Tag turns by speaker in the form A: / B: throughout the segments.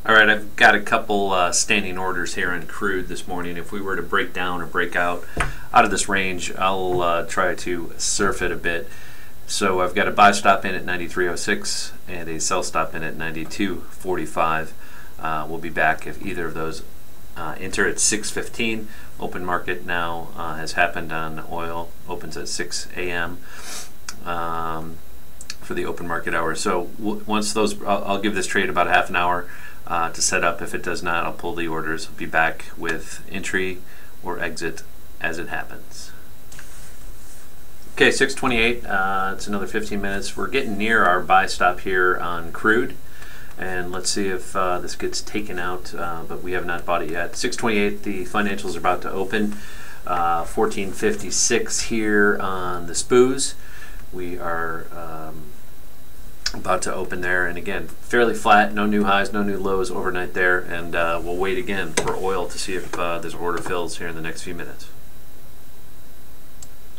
A: All right, I've got a couple standing orders here on crude this morning. If we were to break down or break out of this range, I'll try to surf it a bit. So I've got a buy stop in at 93.06 and a sell stop in at 92.45. We'll be back if either of those enter at 6:15. Open market now has happened on oil. Opens at 6 a.m. For the open market hour. So once those, I'll give this trade about a half an hour to set up. If it does not, I'll pull the orders. I'll be back with entry or exit as it happens. Okay, 6:28. It's another 15 minutes. We're getting near our buy stop here on crude, and let's see if this gets taken out, but we have not bought it yet. 6:28. The financials are about to open. 14.56 here on the SPOOs. We are about to open there, and again, fairly flat, no new highs, no new lows overnight there, and we'll wait again for oil to see if this order fills here in the next few minutes.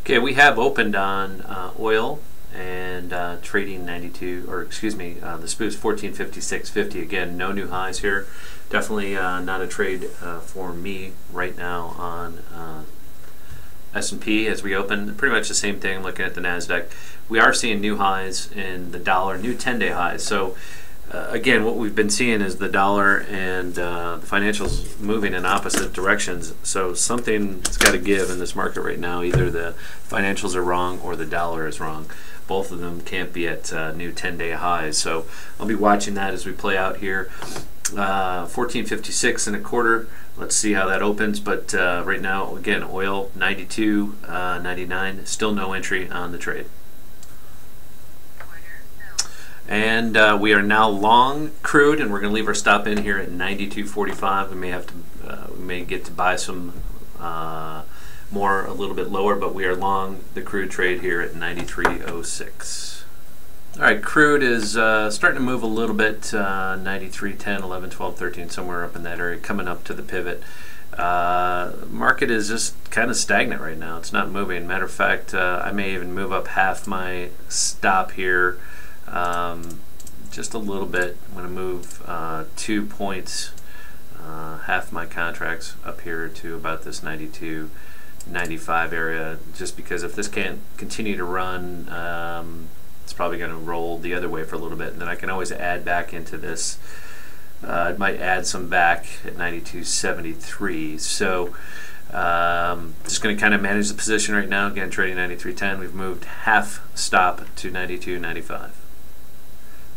A: Okay, we have opened on oil and trading 92, or excuse me, the SPOOs 14.56.50. Again, no new highs here. Definitely not a trade for me right now on S&P as we open. Pretty much the same thing looking at the NASDAQ. We are seeing new highs in the dollar, new 10-day highs. So again, what we've been seeing is the dollar and the financials moving in opposite directions. So something's got to give in this market right now. Either the financials are wrong or the dollar is wrong. Both of them can't be at new 10-day highs. So I'll be watching that as we play out here. 14.56 and a quarter. Let's see how that opens, but right now, again, oil 92.99, still no entry on the trade. And we are now long crude, and we're going to leave our stop in here at 92.45. We may have to, we may get to buy some more a little bit lower, but we are long the crude trade here at 93.06. All right, crude is starting to move a little bit, 93, 10, 11, 12, 13, somewhere up in that area, coming up to the pivot. Market is just kind of stagnant right now. It's not moving. Matter of fact, I may even move up half my stop here, just a little bit. I'm going to move 2 points, half my contracts up here to about this 92, 95 area, just because if this can't continue to run, it's probably going to roll the other way for a little bit, and then I can always add back into this. I might add some back at 92.73. So just going to kind of manage the position right now. Again, trading 93.10. We've moved half stop to 92.95.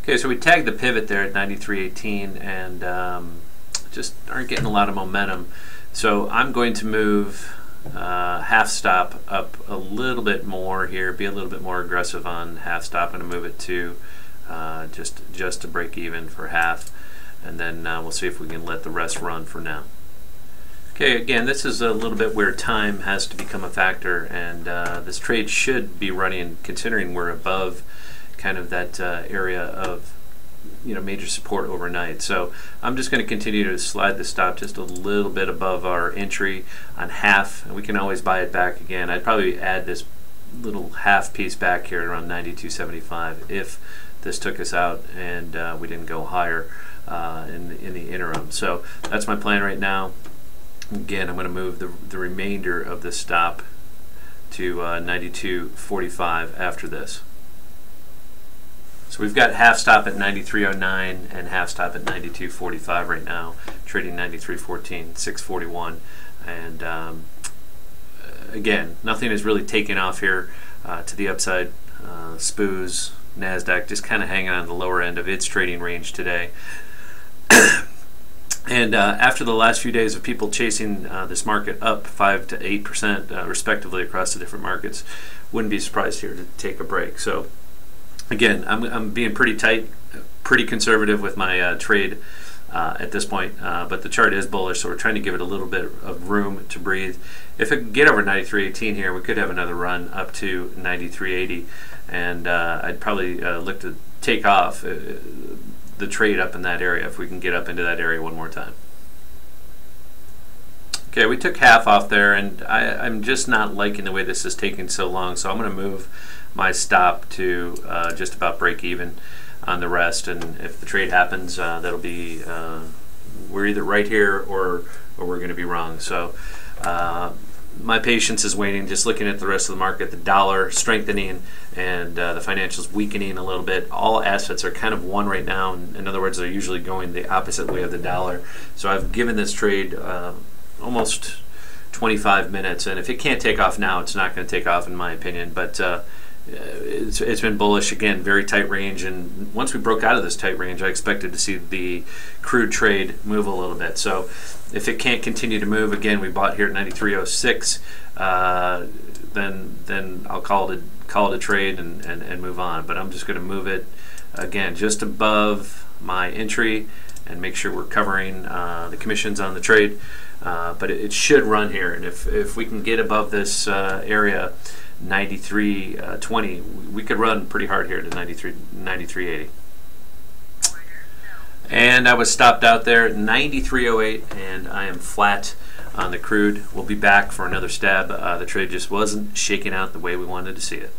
A: Okay, so we tagged the pivot there at 93.18 and just aren't getting a lot of momentum. So I'm going to move half stop up a little bit more here, be a little bit more aggressive on half stop. I'm going to move it to just to break even for half, and then we'll see if we can let the rest run for now. Okay, again, this is a little bit where time has to become a factor, and this trade should be running, considering we're above kind of that area of major support overnight. So I'm just going to continue to slide the stop just a little bit above our entry on half, and we can always buy it back again. I'd probably add this little half piece back here around 92.75 if this took us out and we didn't go higher in the interim. So that's my plan right now. Again, I'm going to move the remainder of the stop to 92.45 after this. So we've got half stop at 93.09 and half stop at 92.45 right now, trading 93.14, 6.41, and again, nothing is really taking off here to the upside. SPOOs, NASDAQ just kind of hanging on the lower end of its trading range today. And after the last few days of people chasing this market up 5 to 8% respectively across the different markets, wouldn't be surprised here to take a break. So again, I'm being pretty tight, pretty conservative with my trade at this point, but the chart is bullish, so we're trying to give it a little bit of room to breathe. If it can get over 93.18 here, we could have another run up to 93.80, and I'd probably look to take off the trade up in that area if we can get up into that area one more time. Okay, we took half off there, and I'm just not liking the way this is taking so long, so I'm going to move my stop to just about break even. on the rest. And if the trade happens, that'll be we're either right here or we're going to be wrong. So my patience is waning, just looking at the rest of the market, the dollar strengthening and the financials weakening a little bit. All assets are kind of one right now. In other words, they're usually going the opposite way of the dollar. So I've given this trade almost 25 minutes, and if it can't take off now, it's not going to take off in my opinion. But it's been bullish again, very tight range, and once we broke out of this tight range, I expected to see the crude trade move a little bit. So if it can't continue to move, again, we bought here at 93.06, then I'll call it a trade and move on. But I'm just going to move it again just above my entry and make sure we're covering the commissions on the trade. But it should run here, and if we can get above this area, 93.20, we could run pretty hard here to 93.80. And I was stopped out there at 93.08, and I am flat on the crude. We'll be back for another stab. The trade just wasn't shaking out the way we wanted to see it.